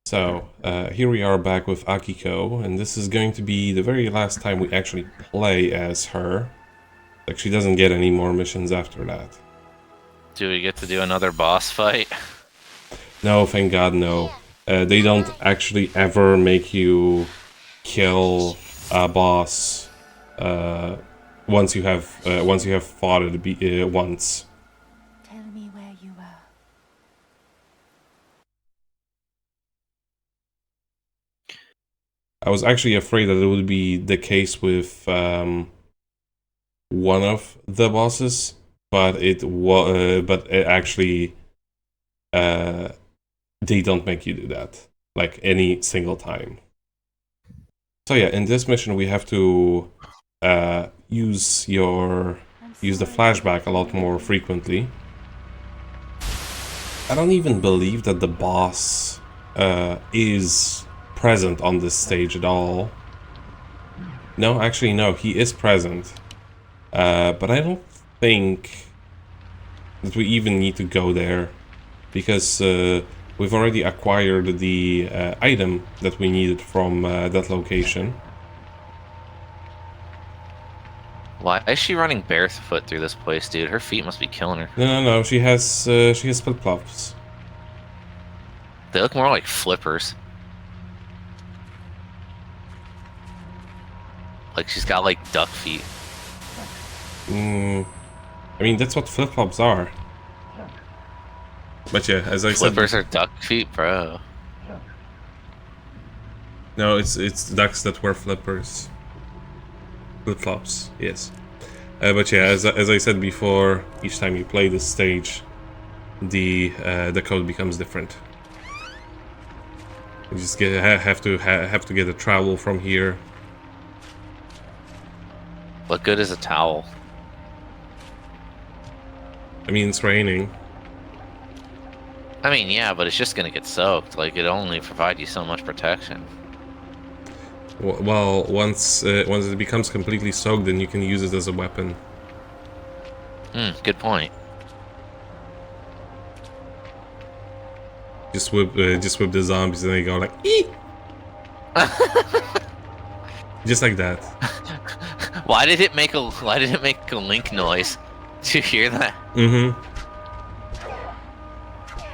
So, here we are back with Akiko, and this is going to be the very last time we actually play as her. Like, she doesn't get any more missions after that. Do we get to do another boss fight? No, thank God, no. They don't actually ever make you kill a boss once you have fought it once. Tell me where you are. I was actually afraid that it would be the case with one of the bosses, but it actually they don't make you do that like any single time. So yeah, in this mission we have to use the flashback a lot more frequently. I don't even believe that the boss is present on this stage at all. No, actually no, he is present. But I don't think that we even need to go there, because we've already acquired the item that we needed from that location. Why is she running barefoot through this place, dude? Her feet must be killing her. No, she has flip-flops. They look more like flippers. Like she's got like duck feet. I mean, that's what flip-flops are. But yeah, as I said, Flippers are duck feet, bro. no, it's ducks that wear flippers. Flip-flops, yes. But yeah, as I said before, each time you play this stage, the code becomes different. You just have to get a trowel from here. What good is a towel? I mean, it's raining. I mean, yeah, but it's just gonna get soaked. Like, it only provides you so much protection. Well, once it becomes completely soaked, then you can use it as a weapon. Good point. Just whip the zombies, and they go like, "Ee!" Just like that. Why did it make a link noise? Did you hear that? Mm-hmm.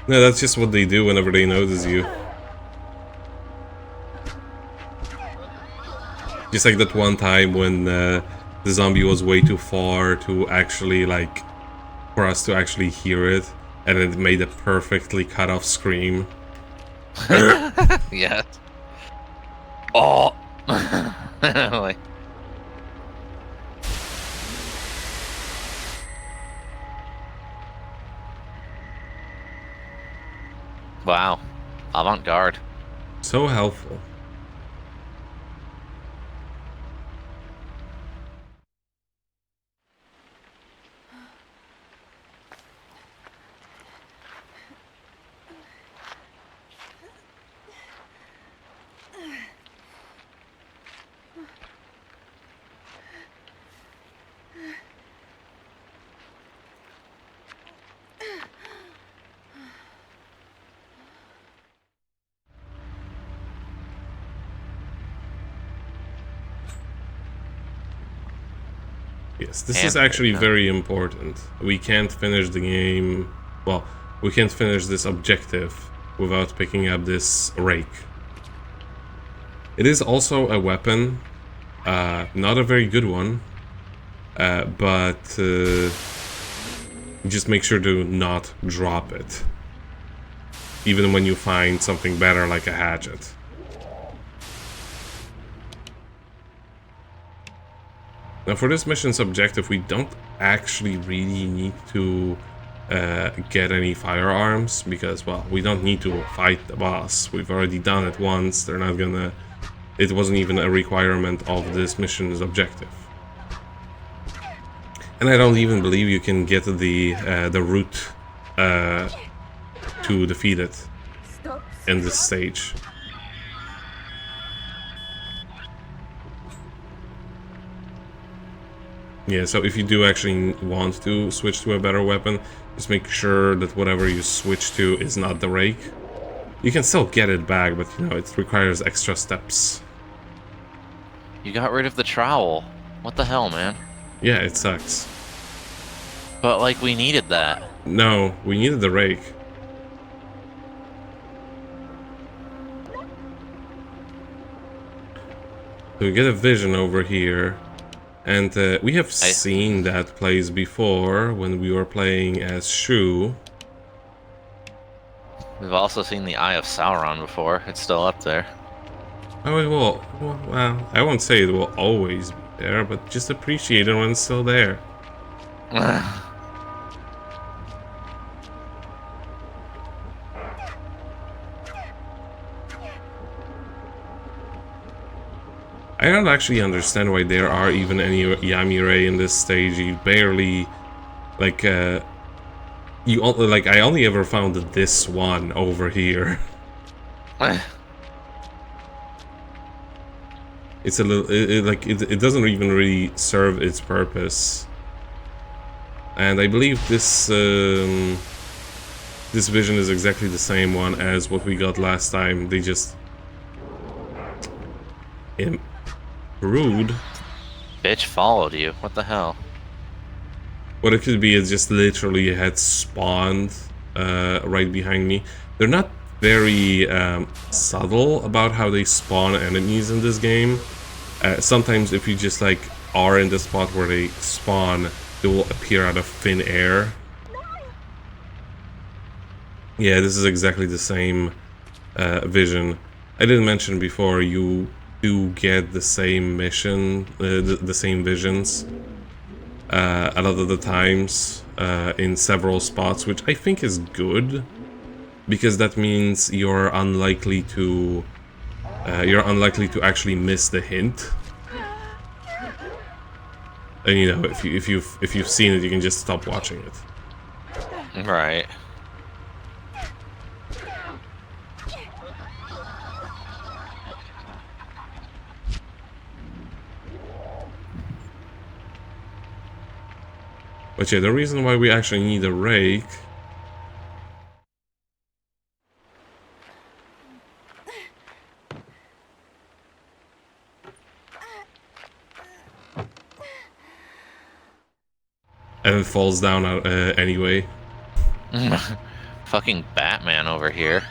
No, that's just what they do whenever they notice you. Just like that one time when the zombie was way too far to actually, like, for us to actually hear it, and it made a perfectly cut off scream. Yes. Oh. Like, wow. Avant-garde. So helpful. Yes, this is actually very important. We can't finish the game... Well, we can't finish this objective without picking up this rake. It is also a weapon, not a very good one, but just make sure to not drop it, even when you find something better like a hatchet. Now, for this mission's objective, we don't actually really need to get any firearms, because, well, we don't need to fight the boss. We've already done it once. They're not gonna... It wasn't even a requirement of this mission's objective. And I don't even believe you can get the route to defeat it in this stage. Yeah, so if you do actually want to switch to a better weapon, just make sure that whatever you switch to is not the rake. You can still get it back, but you know, it requires extra steps. You got rid of the trowel. What the hell, man? Yeah, it sucks. But, like, we needed that. No, we needed the rake. So we get a vision over here. And we have seen that place before when we were playing as Shu. We've also seen the Eye of Sauron before. It's still up there. Oh, it will. Well, I won't say it will always be there, but just appreciate it when it's still there. I don't actually understand why there are even any Yamire in this stage. You barely, like, I only ever found this one over here. It's a little, it doesn't even really serve its purpose. And I believe this, this vision is exactly the same one as what we got last time. They just... rude. Bitch followed you. What the hell? What it could be is just literally had spawned right behind me. They're not very subtle about how they spawn enemies in this game. Sometimes if you just like are in the spot where they spawn, they will appear out of thin air. Yeah, this is exactly the same vision. I didn't mention before, you do get the same mission, the same visions a lot of the times in several spots, which I think is good, because that means you're unlikely to actually miss the hint. And you know, if you've seen it, you can just stop watching it. Right. But yeah, the reason why we actually need a rake and it falls down anyway. Fucking Batman over here.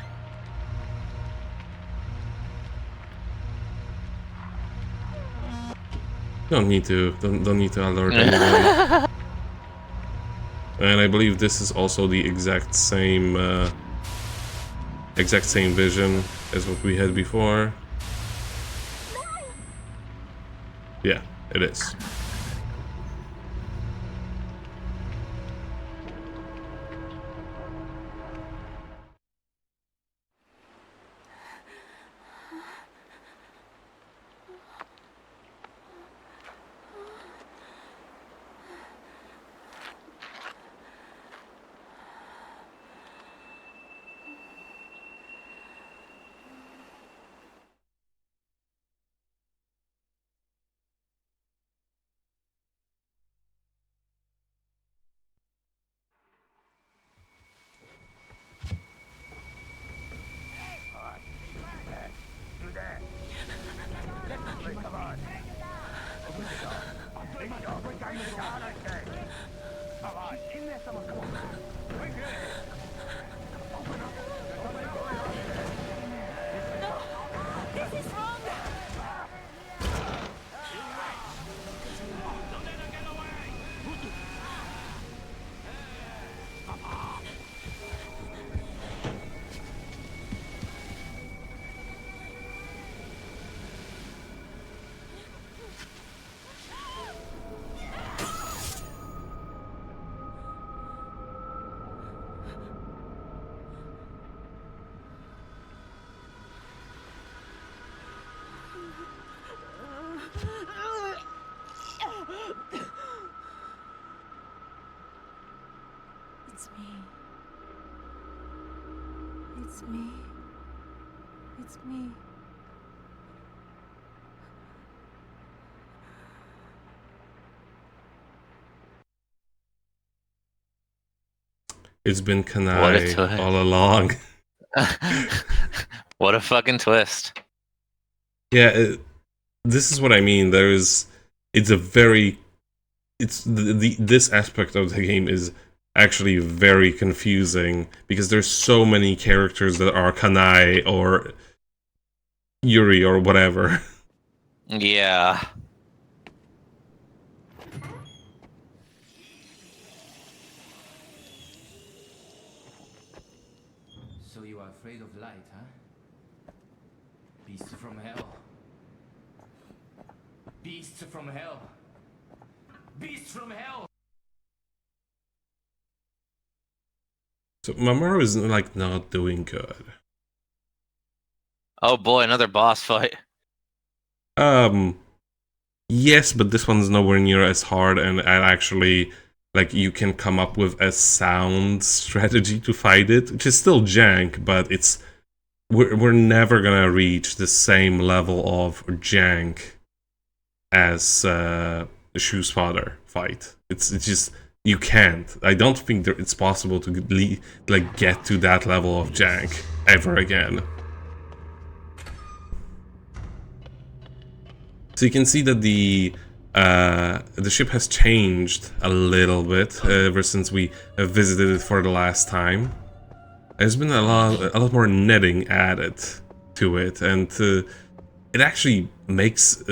Don't need to alert anybody. And I believe this is also the exact same vision as what we had before. Yeah, it is. It's me. It's me. It's me. It's been What a Kanai twist. all along. What a fucking twist. Yeah, this is what I mean. It's a very, it's this aspect of the game is actually very confusing because there's so many characters that are Kanai or Yuri or whatever. Yeah. So you are afraid of light, huh? Beasts from hell. Beasts from hell. Beasts from hell! So Mamoru is like not doing good. Oh boy, another boss fight. Yes, but this one's nowhere near as hard, and actually, like, you can come up with a sound strategy to fight it, which is still jank, but we're never gonna reach the same level of jank as the Shoe Spotter fight. It's just you can't. I don't think it's possible to get to that level of jank ever again. So you can see that the ship has changed a little bit ever since we visited it for the last time. There's been a lot more netting added to it, and it actually makes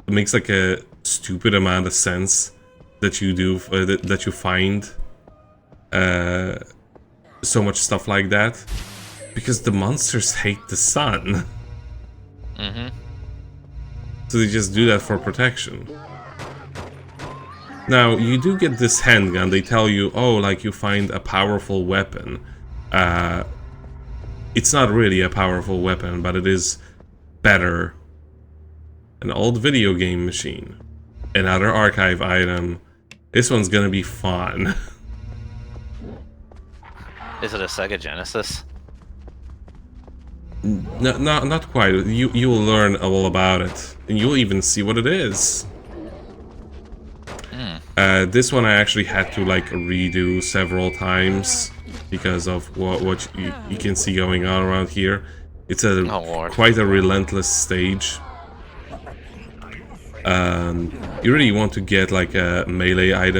like a stupid amount of sense that you do that you find so much stuff like that, because the monsters hate the sun. Mm-hmm. So they just do that for protection. Now, you do get this handgun. They tell you, oh, like, you find a powerful weapon. It's not really a powerful weapon, but it is better. An old video game machine. Another archive item. This one's gonna be fun. Is it a Sega Genesis? No, not quite. You will learn all about it, and you'll even see what it is. This one I actually had to like redo several times because of what you can see going on around here. It's quite a relentless stage. You really want to get like a melee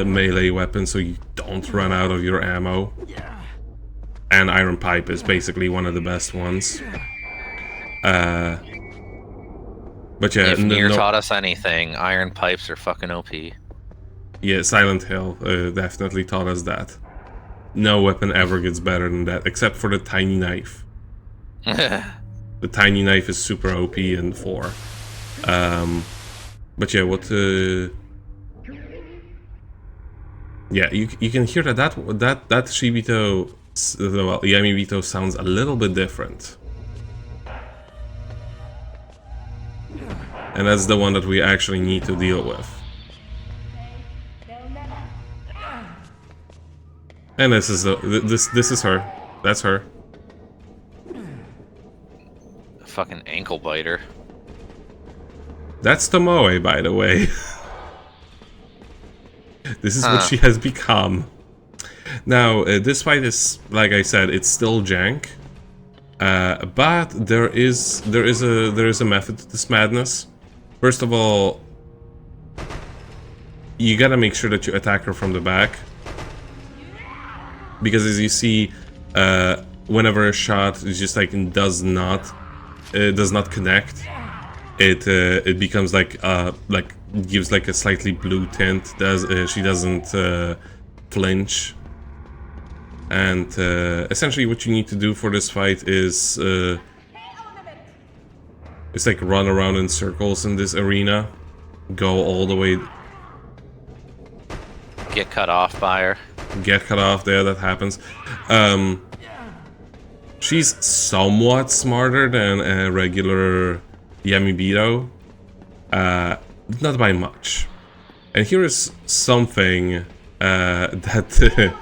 melee weapon, so you don't run out of your ammo. And Iron Pipe is basically one of the best ones. But yeah, If Nier taught us anything, iron pipes are fucking OP. Yeah, Silent Hill definitely taught us that. No weapon ever gets better than that, except for the tiny knife. The tiny knife is super OP in 4. But yeah, what? Yeah, you can hear that Shibito, well, Yamibito sounds a little bit different. And that's the one that we actually need to deal with. And this is this is her. That's her. A fucking ankle biter. That's Tomoe, by the way. This is what she has become. Now, this fight is, like I said, it's still jank. But there is a method to this madness. First of all, you gotta make sure that you attack her from the back, because as you see, whenever a shot is just like does not connect, it becomes like gives like a slightly blue tint. She doesn't flinch. And essentially what you need to do for this fight is it's like run around in circles in this arena, go all the way, Get cut off by her. get cut off there, that happens. She's somewhat smarter than a regular Yamibito, not by much. And here is something that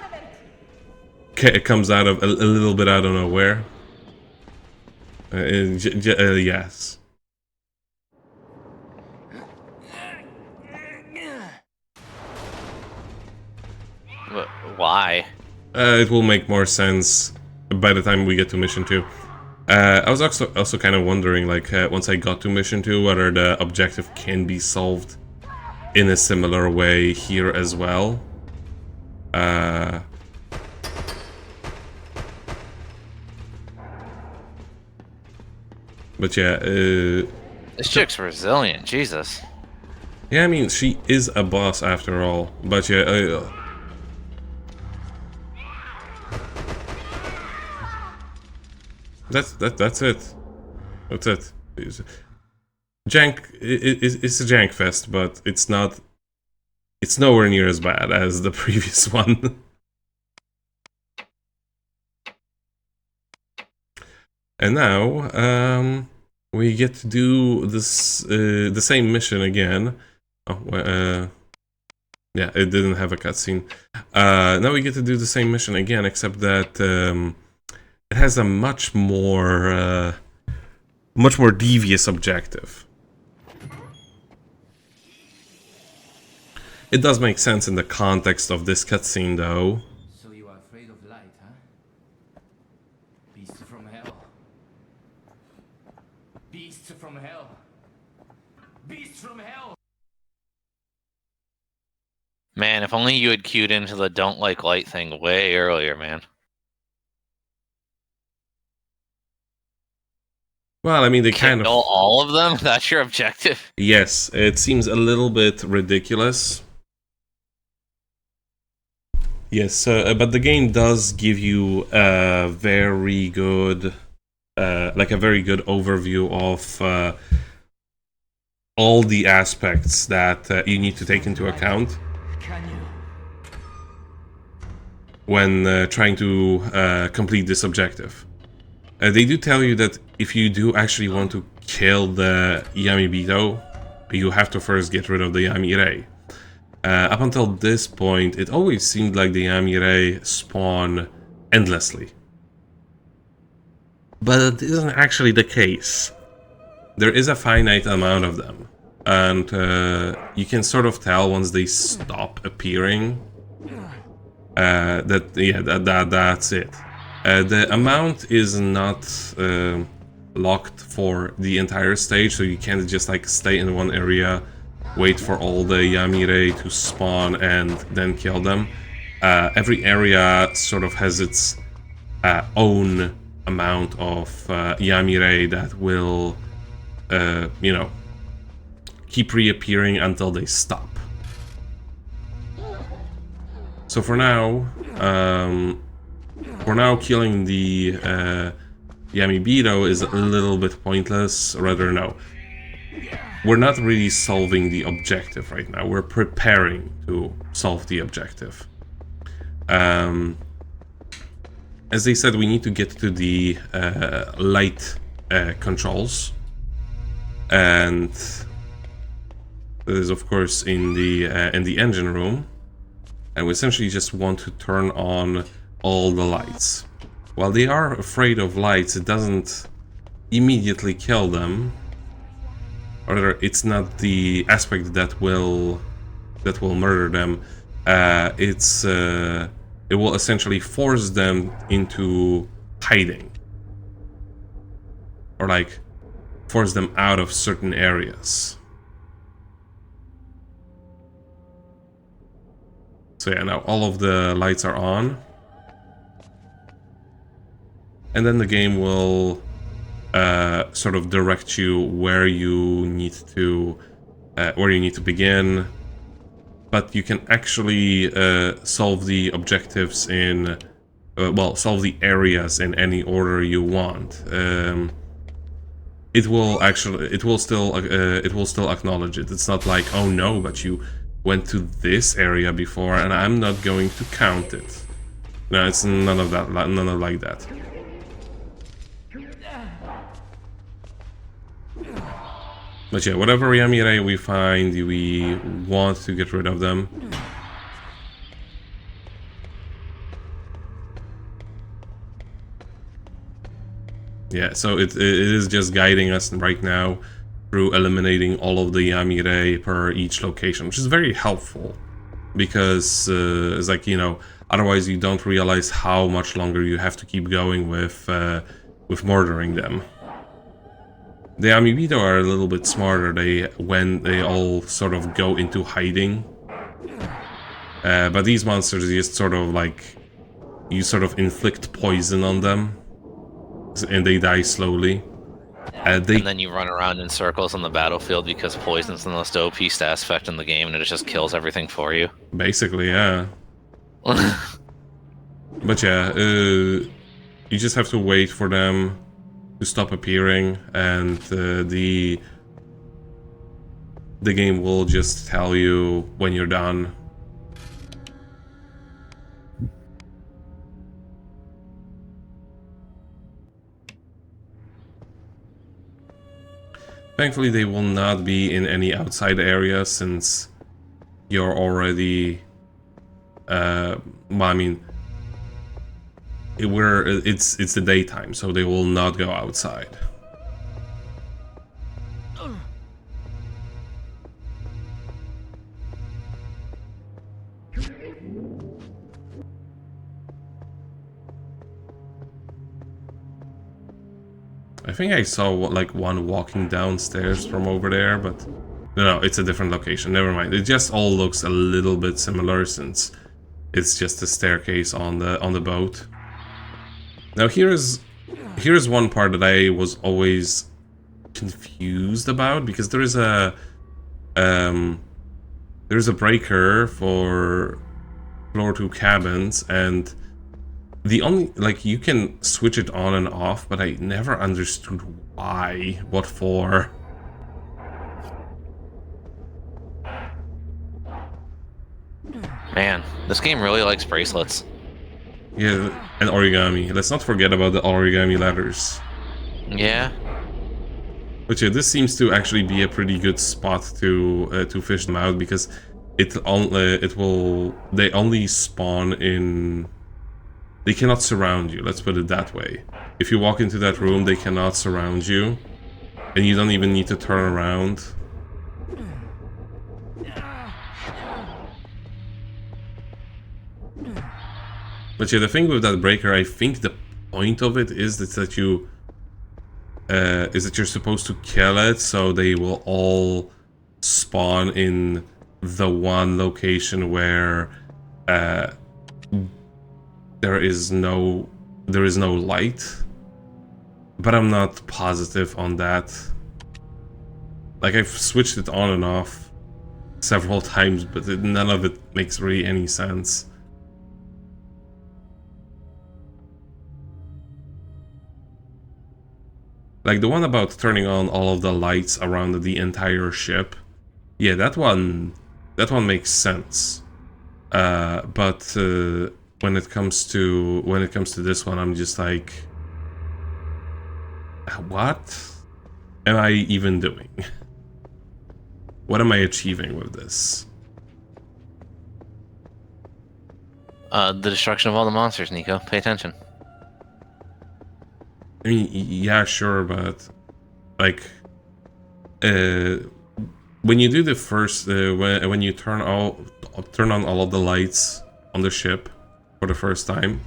it comes out of a little bit out of nowhere. Yes. Why? It will make more sense by the time we get to mission 2. I was also kind of wondering, like, once I got to mission 2, whether the objective can be solved in a similar way here as well. But yeah, This chick's resilient, Jesus. yeah, I mean, she is a boss after all. But yeah, that's it. That's it. It's jank. It's a jank fest, but it's not. It's nowhere near as bad as the previous one. And now, we get to do this the same mission again. Oh, yeah, it didn't have a cutscene. Now we get to do the same mission again, except that it has a much more devious objective. It does make sense in the context of this cutscene, though. So you are afraid of light, huh? Beasts from hell. Beasts from hell. Beasts from hell. Man, if only you had queued into the don't like light thing way earlier, man. Well, I mean, they kind of... Kill all of them? That's your objective? Yes, it seems a little bit ridiculous. Yes, but the game does give you a very good, like a very good overview of all the aspects that you need to take into account when trying to complete this objective. They do tell you that if you do actually want to kill the Yamibito, you have to first get rid of the Yamire. Up until this point, it always seemed like the Yamire spawn endlessly. But it isn't actually the case. There is a finite amount of them. And you can sort of tell once they stop appearing that's it. The amount is not locked for the entire stage, so you can't just like stay in one area, wait for all the Yamire to spawn and then kill them. Every area sort of has its own amount of Yamire that will, you know, keep reappearing until they stop. So for now, killing the Yamibito is a little bit pointless. Rather, no. We're not really solving the objective right now. We're preparing to solve the objective. As they said, we need to get to the light controls. And that is, of course, in the engine room. And we essentially just want to turn on all the lights. While they are afraid of lights, it doesn't immediately kill them. Or rather, it's not the aspect that will murder them. It will essentially force them into hiding, or like force them out of certain areas. So yeah, now all of the lights are on. And then the game will sort of direct you where you need to begin. But you can actually solve the objectives in, solve the areas in any order you want. It will still acknowledge it. It's not like, oh no, but you went to this area before and I'm not going to count it. No, it's none of like that. But yeah, whatever Yamire we find, we want to get rid of them. Yeah, so it is just guiding us right now through eliminating all of the Yamire per each location, which is very helpful. Because it's like, you know, Otherwise, you don't realize how much longer you have to keep going with murdering them. The Amiibo are a little bit smarter. When they all sort of go into hiding. But these monsters just sort of like, you sort of inflict poison on them, and they die slowly. And then you run around in circles on the battlefield because poison's the most OP stat effect in the game, and it just kills everything for you. Basically, yeah. But yeah, you just have to wait for them to stop appearing, and the game will just tell you when you're done. Thankfully, they will not be in any outside area since you're already. Well, I mean, it's the daytime, so they will not go outside. I think I saw like one walking downstairs from over there, but no, it's a different location. Never mind. It just all looks a little bit similar since it's just a staircase on the boat. Now here's one part that I was always confused about, because there's a breaker for floor 2 cabins, and the only, like, you can switch it on and off, but I never understood why, what for. Man, this game really likes bracelets. Yeah, and origami. Let's not forget about the origami ladders. Yeah. But yeah, this seems to actually be a pretty good spot to fish them out, because they only spawn in. They cannot surround you. Let's put it that way. If you walk into that room, they cannot surround you, and you don't even need to turn around. But yeah, the thing with that breaker, I think the point of it is that you're supposed to kill it, so they will all spawn in the one location where there is no light. But I'm not positive on that. Like, I've switched it on and off several times, but none of it makes really any sense. Like the one about turning on all of the lights around the entire ship, yeah, that one makes sense. But when it comes to this one, I'm just like, what am I even doing? What am I achieving with this? The destruction of all the monsters, Nico. Pay attention. I mean, yeah, sure, but like, when you do the first, when you turn on all of the lights on the ship for the first time,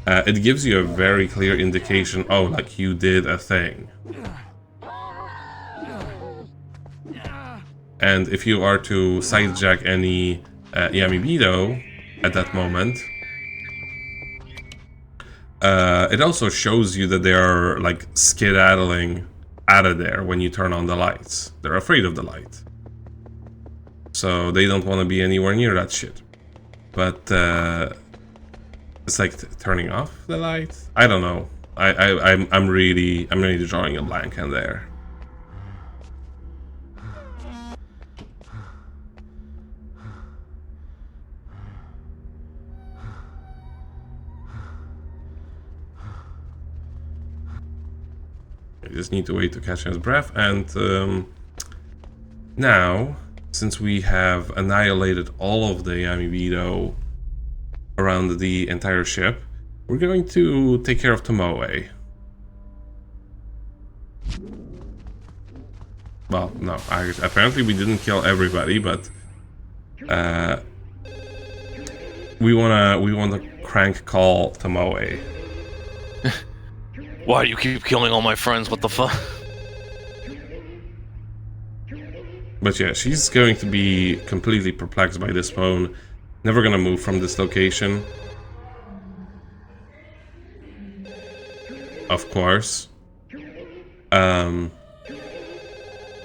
it gives you a very clear indication. Oh, like you did a thing. And if you are to sidejack any Yamibido at that moment, it also shows you that they are like skedaddling out of there when you turn on the lights. They're afraid of the light, so they don't want to be anywhere near that shit. But it's like turning off the light. I don't know. I'm really drawing a blank in there. I just need to wait to catch his breath, and now, since we have annihilated all of the Yamibido around the entire ship, we're going to take care of Tomoe. Well, no, apparently we didn't kill everybody, but we wanna crank call Tomoe. Why do you keep killing all my friends? What the fuck? But yeah, she's going to be completely perplexed by this phone. Never gonna move from this location. Of course. So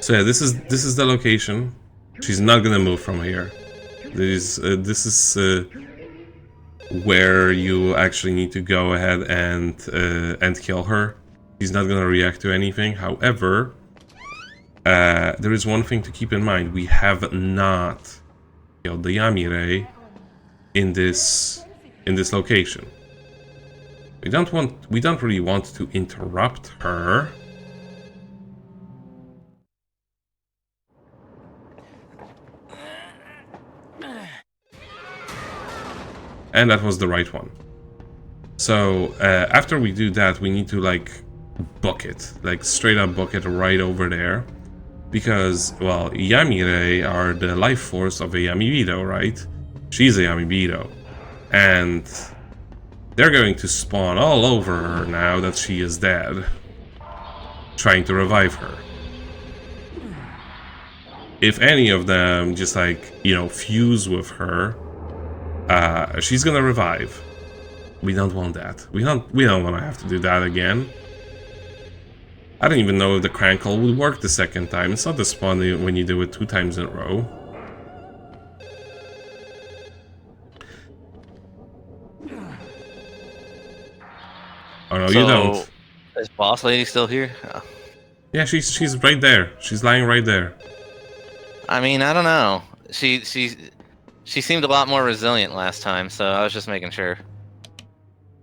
yeah, this is the location. She's not gonna move from here. This is where you actually need to go ahead and kill her. She's not gonna react to anything. However, there is one thing to keep in mind. We have not killed the Yamire in this location. We don't really want to interrupt her. And that was the right one. So after we do that, we need to like book it, like straight up book it right over there, because well, Yamire are the life force of a Yamibido, right? She's a Yamibido, and they're going to spawn all over her now that she is dead, trying to revive her. If any of them just like, you know, fuse with her, she's gonna revive. We don't want that. We don't want to have to do that again. I don't even know if the crank call would work the second time. It's not the spawn when you do it 2 times in a row. Oh no, you don't. Is boss lady still here? Oh. Yeah, she's right there. She's lying right there. I mean, I don't know. She seemed a lot more resilient last time, so I was just making sure.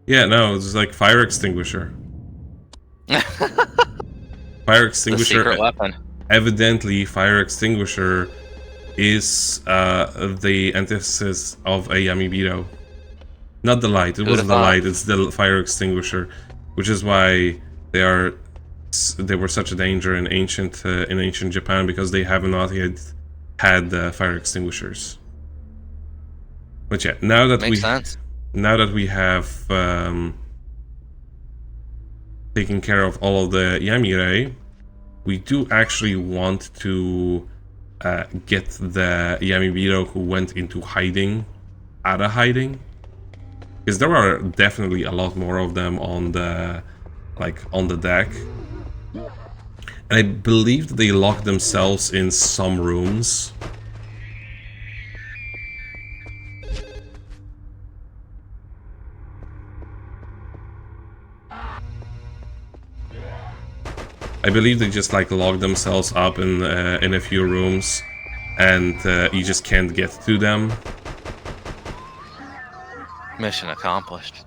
Yeah, no, it's like fire extinguisher. Fire extinguisher. The secret weapon. Evidently, fire extinguisher is the antithesis of a Yamibito. Not the light. It wasn't the light. It's the fire extinguisher, which is why they were such a danger in ancient Japan, because they have not yet had fire extinguishers. But yeah, now that we have taken care of all of the Yamire, we do actually want to get the Yamibito who went into hiding out of hiding, because there are definitely a lot more of them on the deck, and I believe that they lock themselves in some rooms. I believe they just like lock themselves up in a few rooms, and you just can't get to them. Mission accomplished.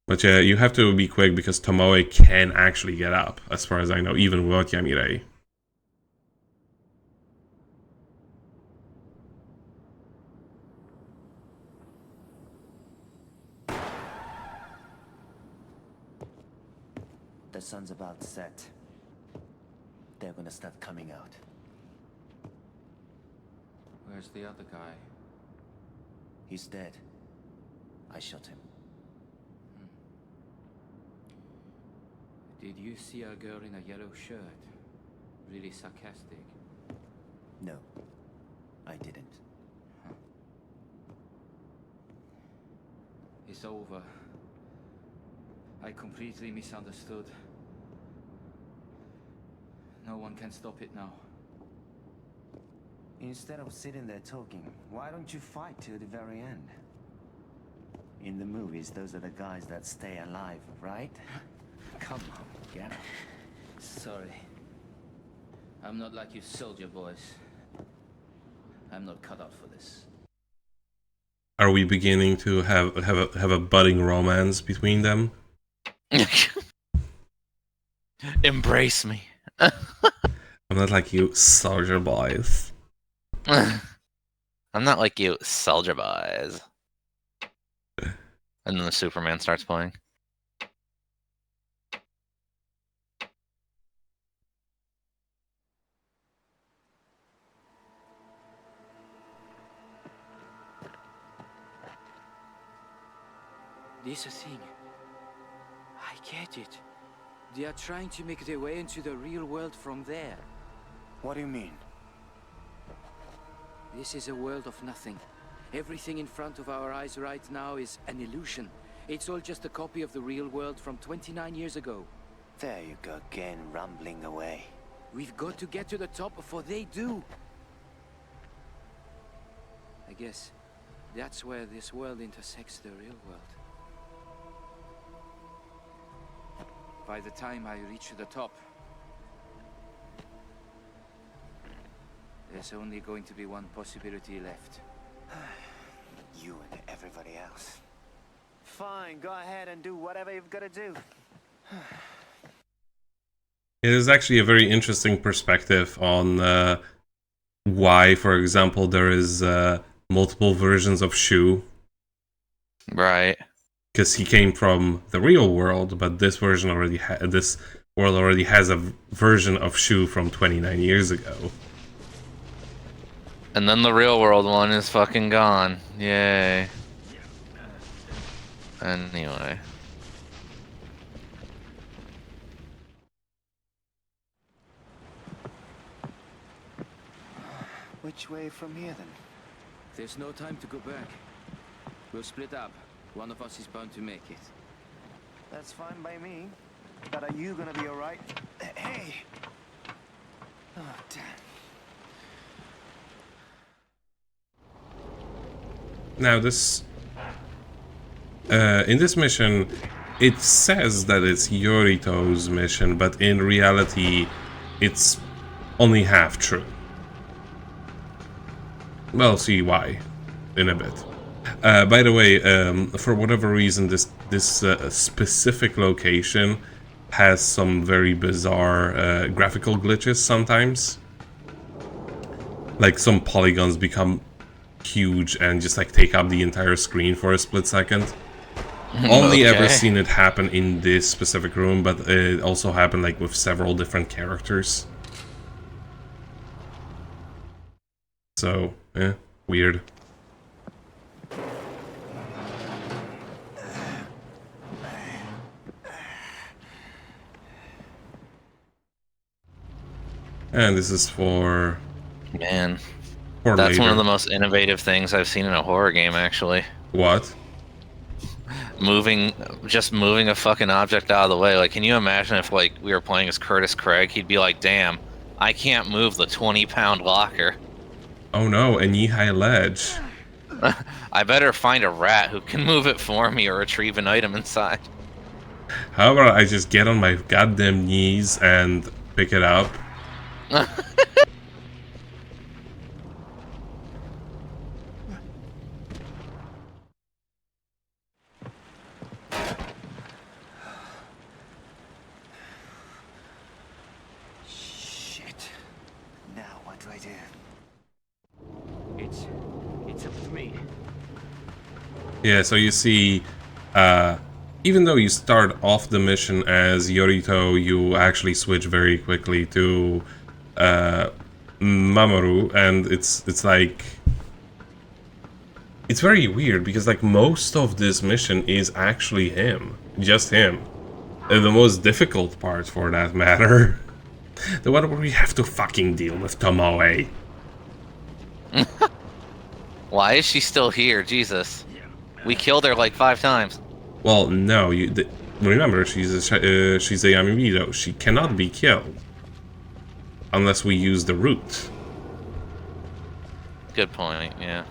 But yeah, you have to be quick because Tomoe can actually get up, as far as I know, even without Yamire. The sun's about to set. They're gonna start coming out. Where's the other guy? He's dead. I shot him. Did you see a girl in a yellow shirt? Really sarcastic. No, I didn't. It's over. I completely misunderstood. No one can stop it now. Instead of sitting there talking, why don't you fight till the very end? In the movies, those are the guys that stay alive, right? Come on, get up. Sorry. I'm not like you soldier boys. I'm not cut out for this. Are we beginning to have a budding romance between them? Embrace me. I'm not like you, soldier boys. I'm not like you, soldier boys. And then the Superman starts playing. This a thing. I get it. They are trying to make their way into the real world from there. What do you mean? This is a world of nothing. Everything in front of our eyes right now is an illusion. It's all just a copy of the real world from 29 years ago. There you go again, rumbling away. We've got to get to the top before they do. I guess that's where this world intersects the real world. By the time I reach the top, there's only going to be one possibility left. You and everybody else. Fine, go ahead and do whatever you've got to do. It is actually a very interesting perspective on why, for example, there is multiple versions of Shu. Right. Because he came from the real world, but this version already this world already has a version of Shu from 29 years ago. And then the real world one is fucking gone. Yay. Anyway. Which way from here then? There's no time to go back. We'll split up. One of us is bound to make it. That's fine by me. But are you gonna be alright? Hey! Oh, damn. Now this... in this mission, it says that it's Yorito's mission, but in reality, it's only half true. We'll see why in a bit. By the way, for whatever reason, this specific location has some very bizarre graphical glitches sometimes. Like some polygons become huge and just like take up the entire screen for a split second. Only ever seen it happen in this specific room, but it also happened like with several different characters. So, weird. And this is for... Man. For That's later. one of the most innovative things I've seen in a horror game, actually. What? Just moving a fucking object out of the way. Like, can you imagine if, like, we were playing as Curtis Craig? He'd be like, damn, I can't move the 20-pound locker. Oh no, a knee-high ledge. I better find a rat who can move it for me or retrieve an item inside. How about I just get on my goddamn knees and pick it up? Shit. Now what do I do? It's up to me. Yeah, so you see, even though you start off the mission as Yorito, you actually switch very quickly to Mamoru, and it's like... It's very weird, because like most of this mission is actually him. Just him. The most difficult part, for that matter. The one where we have to fucking deal with Tomoe. Why is she still here? Jesus. We killed her like 5 times. Well, no, remember, she's a Yamimito. She cannot be killed. Unless we use the root. Good point, yeah.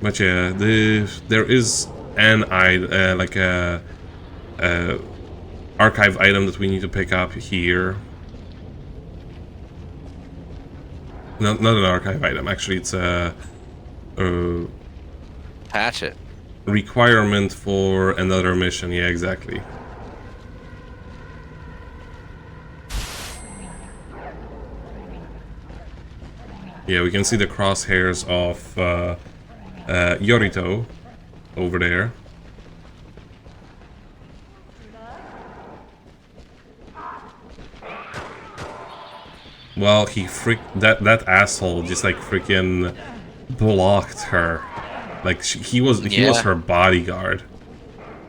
But yeah, there is an archive item that we need to pick up here. Not an archive item, actually it's a Hatchet. requirement for another mission, yeah, exactly. Yeah, we can see the crosshairs of Yorito over there. Well, that asshole just like freaking blocked her. Like he was her bodyguard.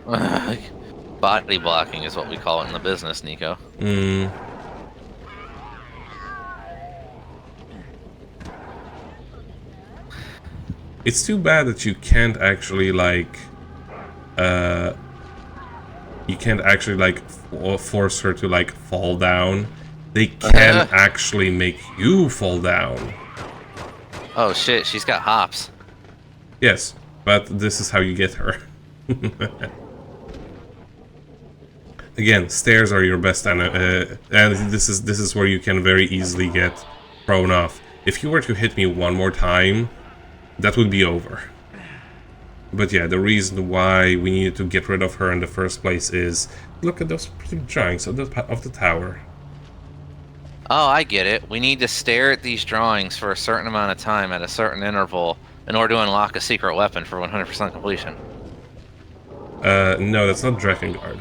Body blocking is what we call it in the business, Nico. It's too bad that you can't actually like force her to like fall down. They can actually make you fall down. Oh shit, she's got hops. Yes, but this is how you get her. Again, stairs are your best and this is where you can very easily get thrown off. If you were to hit me one more time, that would be over. But yeah, the reason why we needed to get rid of her in the first place is look at those pretty drawings of the tower. Oh, I get it. We need to stare at these drawings for a certain amount of time at a certain interval in order to unlock a secret weapon for 100% completion. No, that's not Drakengard.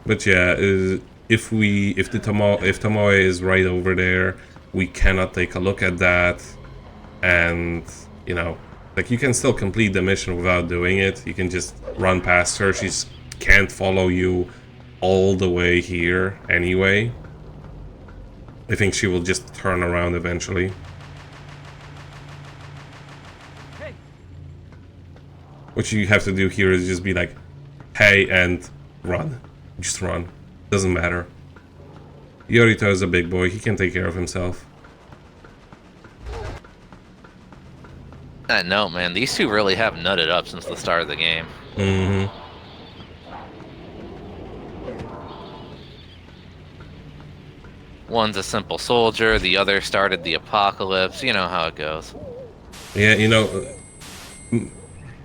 But yeah, if Tomoe is right over there, we cannot take a look at that, and you know, like you can still complete the mission without doing it. You can just run past her. She can't follow you all the way here anyway. I think she will just turn around eventually. What you have to do here is just be like, hey, and run. Just run. Doesn't matter. Yorito is a big boy. He can take care of himself. No, man. These two really have nutted up since the start of the game. Mm-hmm. One's a simple soldier. The other started the apocalypse. You know how it goes. Yeah, you know,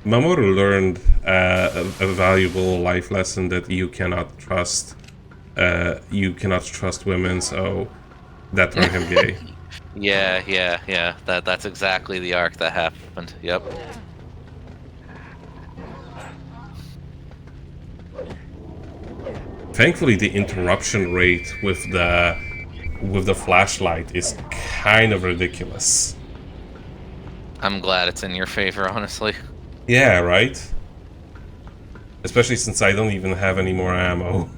Mamoru learned a valuable life lesson that you cannot trust. You cannot trust women, so that turned him gay. Yeah. That's exactly the arc that happened. Yep. Thankfully, the interruption rate with the flashlight is kind of ridiculous. I'm glad it's in your favor, honestly. Yeah, right? Especially since I don't even have any more ammo.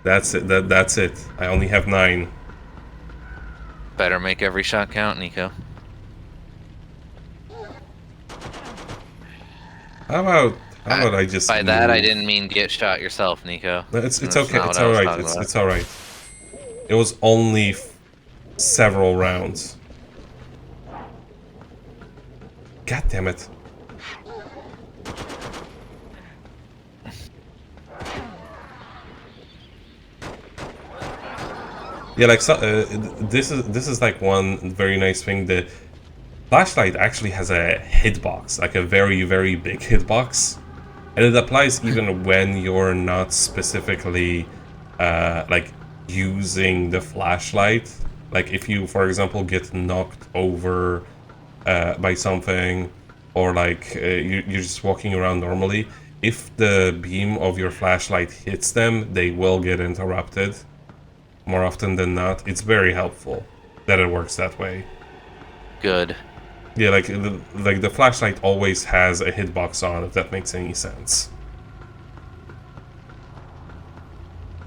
That's it. That's it. I only have 9. Better make every shot count, Nico. How about I just By that, move? I didn't mean get shot yourself, Nico. It's That's okay. not It's what I was alright. talking about. It's alright. It was only several rounds. God damn it. Yeah, like this is like one very nice thing. The flashlight actually has a hitbox, like a very, very big hitbox, and it applies even when you're not specifically like using the flashlight. Like if you, for example, get knocked over by something, or like you're just walking around normally, if the beam of your flashlight hits them, they will get interrupted. More often than not, it's very helpful that it works that way. Good. Yeah, like the flashlight always has a hitbox on, if that makes any sense.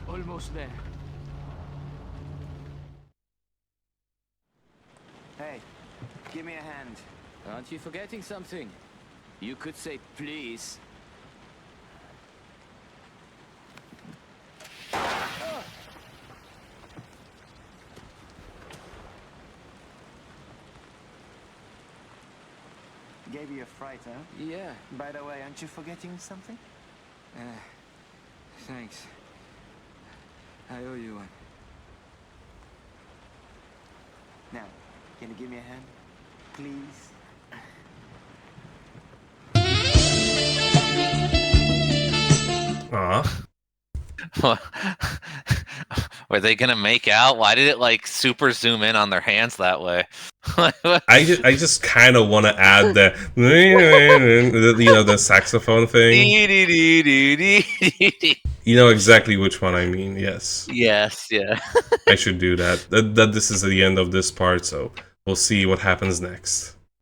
Almost there. Hey, give me a hand. Aren't you forgetting something? You could say please. Gave you a fright, huh? Yeah, By the way, aren't you forgetting something? thanks. I owe you one. Now, can you give me a hand? Please? Aw. Were they gonna make out? Why did it like super zoom in on their hands that way? I just kind of want to add the you know, the saxophone thing. You know exactly which one I mean. Yes. Yes, yeah. I should do that. That this is the end of this part, so we'll see what happens next.